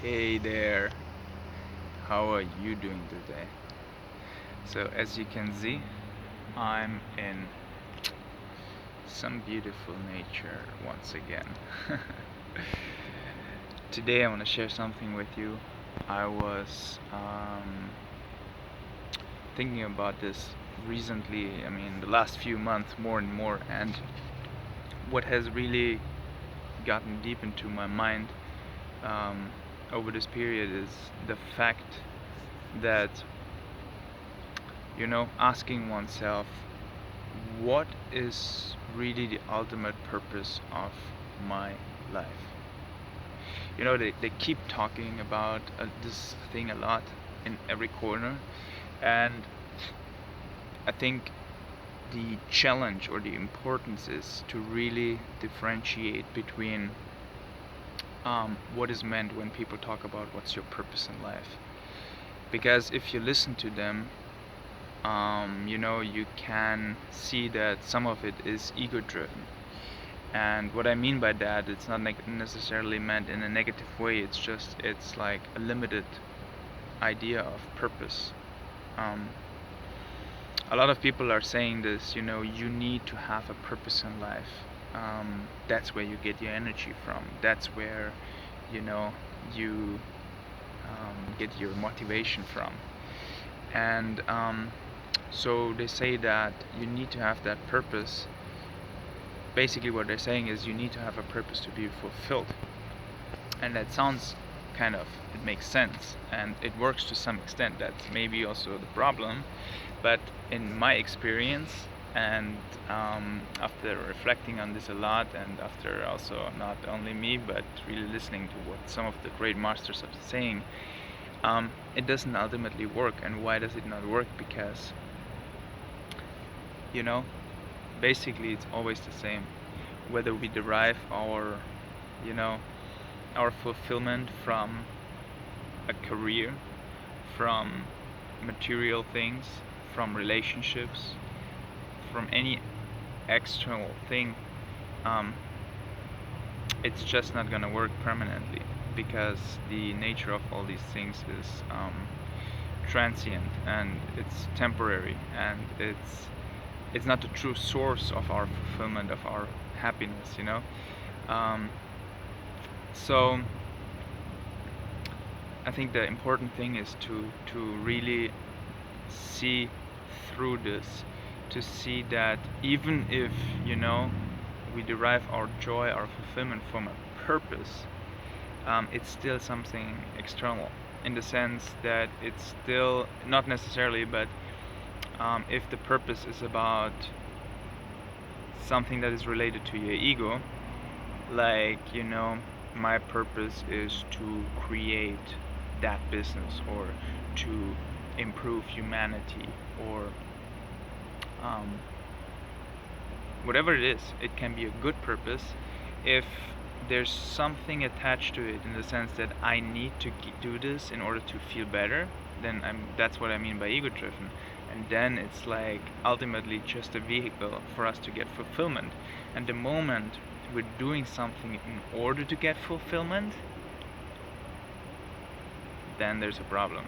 Hey there, how are you doing today? So, as you can see, I'm in some beautiful nature once again. Today, I want to share something with you. I was thinking about this recently, the last few months, more and more, and what has really gotten deep into my mind um, over this period is the fact that asking oneself what is really the ultimate purpose of my life. They keep talking about this thing a lot in every corner, and I think the challenge or the importance is to really differentiate between what is meant when people talk about what's your purpose in life. Because if you listen to them, you can see that some of it is ego driven. And what I mean by that, it's not necessarily meant in a negative way, it's like a limited idea of purpose. Um, a lot of people are saying this, you need to have a purpose in life. That's where you get your energy from. That's where, you get your motivation from. And so they say that you need to have that purpose. Basically, what they're saying is you need to have a purpose to be fulfilled. And that sounds it makes sense and it works to some extent. That's maybe also the problem. But in my experience, and after reflecting on this a lot, and after also not only me, but really listening to what some of the great masters are saying, it doesn't ultimately work. And why does it not work? Because, you know, basically it's always the same. Whether we derive you know, our fulfillment from a career, from material things, from relationships, from any external thing, um, it's just not gonna work permanently, because the nature of all these things is transient, and it's temporary, and it's not the true source of our fulfillment, of our happiness. Um, so I think the important thing is to really see through this, to see that even if we derive our joy, our fulfillment from a purpose, it's still something external, in the sense that it's still not necessarily, but if the purpose is about something that is related to your ego, like my purpose is to create that business, or to improve humanity, or um, whatever it is. It can be a good purpose if there's something attached to it, in the sense that I need to do this in order to feel better. Then that's what I mean by ego driven. And then it's like ultimately just a vehicle for us to get fulfillment. And the moment we're doing something in order to get fulfillment, then there's a problem.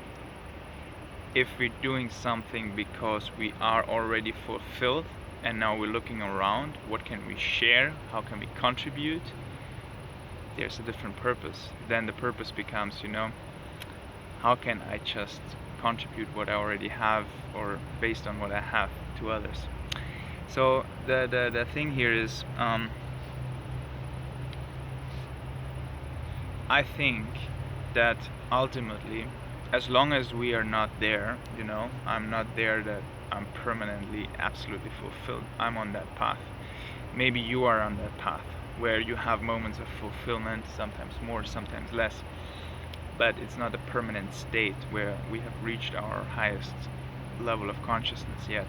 If we're doing something because we are already fulfilled, and now we're looking around, what can we share, how can we contribute, there's a different purpose. Then the purpose becomes, how can I just contribute what I already have, or based on what I have, to others. So the thing here is, I think that ultimately, as long as we are not there, I'm not there that I'm permanently absolutely fulfilled. I'm on that path. Maybe you are on that path where you have moments of fulfillment, sometimes more, sometimes less, but it's not a permanent state where we have reached our highest level of consciousness yet,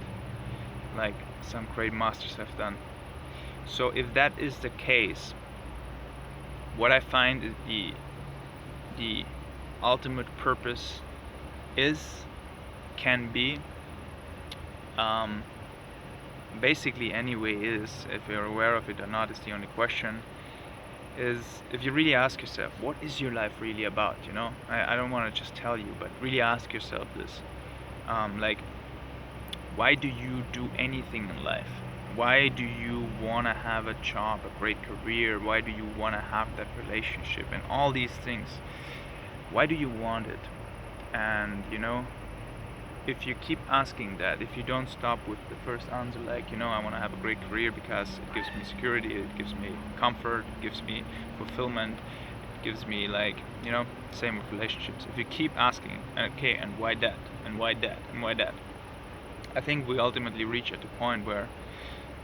like some great masters have done. So if that is the case, what I find is the ultimate purpose can be, basically anyway, is, if you're aware of it or not is the only question, is if you really ask yourself, what is your life really about? I don't want to just tell you, but really ask yourself this. Like, why do you do anything in life? Why do you want to have a job, a great career? Why do you want to have that relationship and all these things? Why do you want it? And if you keep asking that, if you don't stop with the first answer, like, I want to have a great career because it gives me security, it gives me comfort, it gives me fulfillment, it gives me, like, same with relationships. If you keep asking, okay, and why that, and why that, and why that, I think we ultimately reach at the point where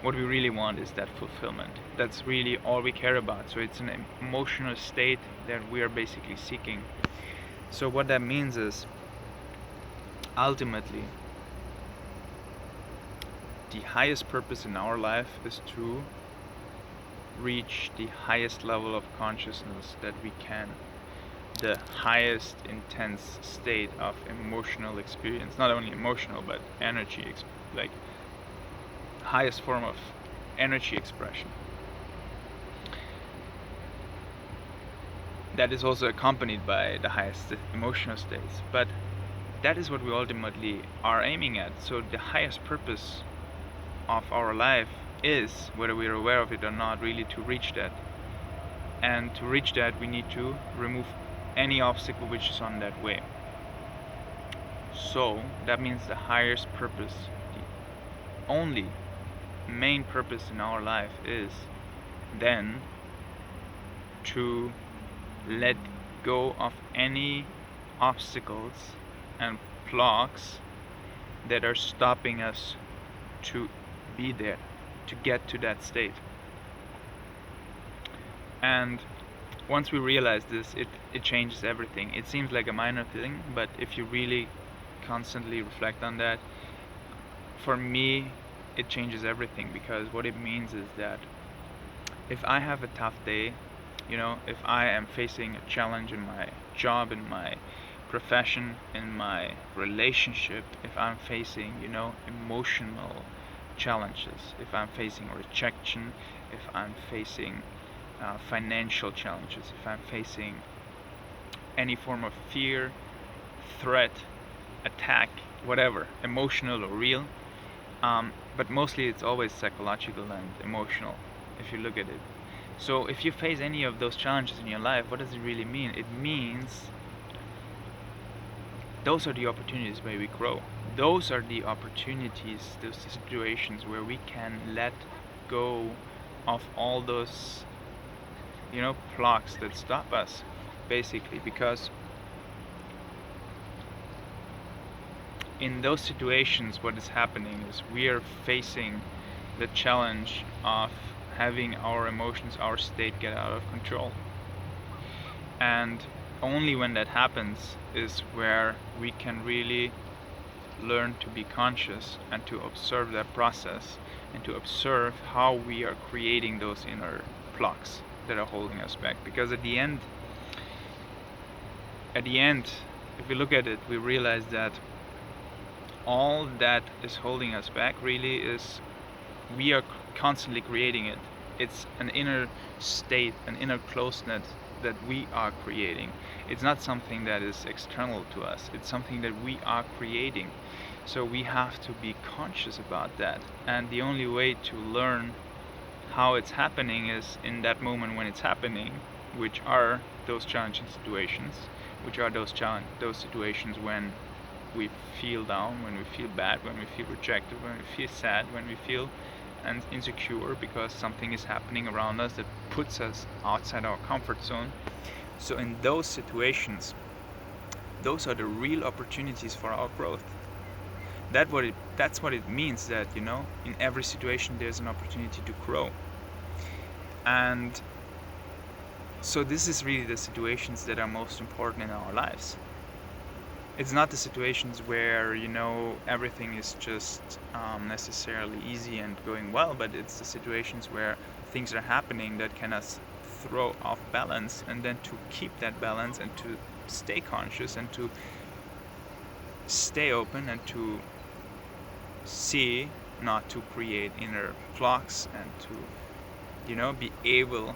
what we really want is that fulfillment. That's really all we care about. So it's an emotional state that we are basically seeking. So what that means is, ultimately, the highest purpose in our life is to reach the highest level of consciousness that we can, the highest intense state of emotional experience, not only emotional but energy, like highest form of energy expression. That is also accompanied by the highest emotional states, but that is what we ultimately are aiming at. So the highest purpose of our life is, whether we are aware of it or not, really to reach that. And to reach that, we need to remove any obstacle which is on that way. So that means the highest purpose, the only main purpose in our life, is then to let go of any obstacles and blocks that are stopping us to be there, to get to that state. And once we realize this, it changes everything. It seems like a minor thing, but if you really constantly reflect on that, for me, it changes everything, because what it means is that if I have a tough day, if I am facing a challenge in my job, in my profession, in my relationship, if I'm facing, emotional challenges, if I'm facing rejection, if I'm facing financial challenges, if I'm facing any form of fear, threat, attack, whatever, emotional or real, but mostly it's always psychological and emotional if you look at it. So if you face any of those challenges in your life, what does it really mean? It means those are the opportunities where we grow. Those are the opportunities, those situations where we can let go of all those, blocks that stop us, basically. Because in those situations, what is happening is we are facing the challenge of having our emotions, our state, get out of control. And only when that happens is where we can really learn to be conscious and to observe that process, and to observe how we are creating those inner blocks that are holding us back. Because at the end, if we look at it, we realize that all that is holding us back really is we are constantly creating it. It's an inner state, an inner closeness that we are creating. It's not something that is external to us. It's something that we are creating. So we have to be conscious about that. And the only way to learn how it's happening is in that moment when it's happening, which are those challenging situations, which are those situations when we feel down, when we feel bad, when we feel rejected, when we feel sad, when we feel insecure because something is happening around us that puts us outside our comfort zone. So in those situations, those are the real opportunities for our growth. That's what it means, that in every situation there's an opportunity to grow. And so this is really the situations that are most important in our lives. It's not the situations where everything is just necessarily easy and going well, but it's the situations where things are happening that can us throw off balance, and then to keep that balance and to stay conscious and to stay open and to see, not to create inner blocks, and to be able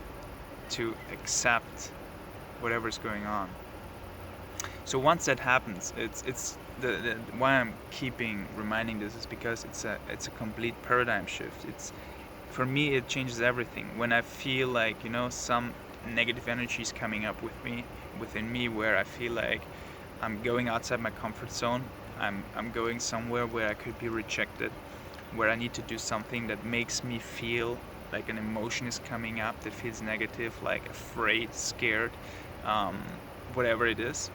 to accept whatever's going on. So once that happens, it's the why I'm keeping reminding this is because it's a complete paradigm shift. It's, for me, it changes everything. When I feel like, you know, some negative energy is coming up within me, where I feel like I'm going outside my comfort zone, I'm going somewhere where I could be rejected, where I need to do something that makes me feel like an emotion is coming up that feels negative, like afraid, scared, um, whatever it is.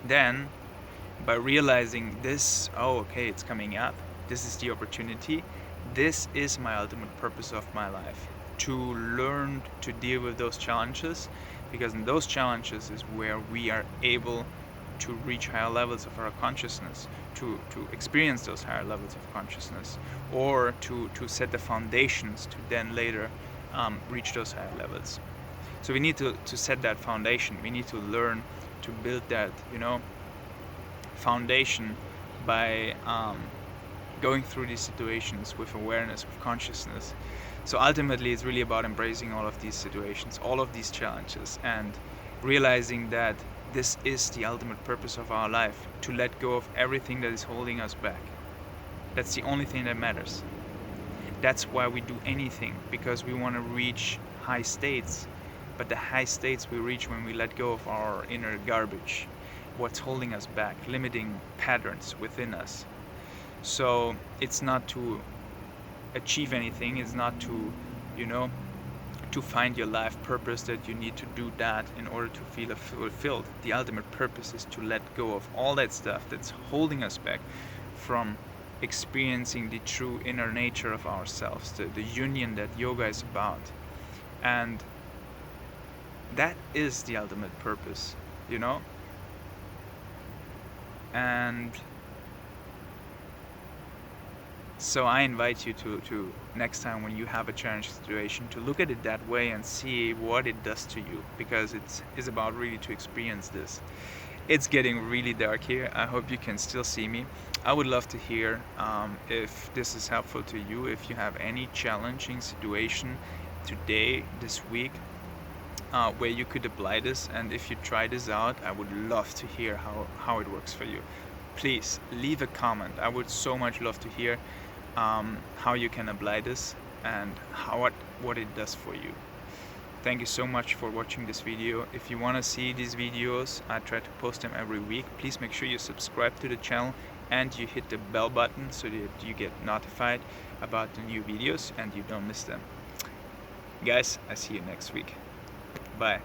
Then, by realizing this, oh, okay, it's coming up, this is the opportunity, this is my ultimate purpose of my life, to learn to deal with those challenges, because in those challenges is where we are able to reach higher levels of our consciousness, to experience those higher levels of consciousness, or to set the foundations to then later reach those higher levels. So we need to set that foundation. We need to learn to build that, you know, foundation by going through these situations with awareness, with consciousness. So ultimately, it's really about embracing all of these situations, all of these challenges, and realizing that this is the ultimate purpose of our life, to let go of everything that is holding us back. That's the only thing that matters. That's why we do anything, because we want to reach high states. But the high states we reach when we let go of our inner garbage, what's holding us back, limiting patterns within us. So it's not to achieve anything, it's not to, you know, to find your life purpose, that you need to do that in order to feel fulfilled. The ultimate purpose is to let go of all that stuff that's holding us back from experiencing the true inner nature of ourselves, the union that yoga is about. And that is the ultimate purpose, you know? And so I invite you to next time when you have a challenging situation, to look at it that way and see what it does to you, because it's about really to experience this. It's getting really dark here. I hope you can still see me. I would love to hear if this is helpful to you, if you have any challenging situation today, this week, where you could apply this, and if you try this out, I would love to hear how it works for you. Please leave a comment. I would so much love to hear how you can apply this and what it does for you. Thank you so much for watching this video. If you want to see these videos, I try to post them every week. Please make sure you subscribe to the channel and you hit the bell button so that you get notified about the new videos and you don't miss them. Guys, I see you next week. Bye.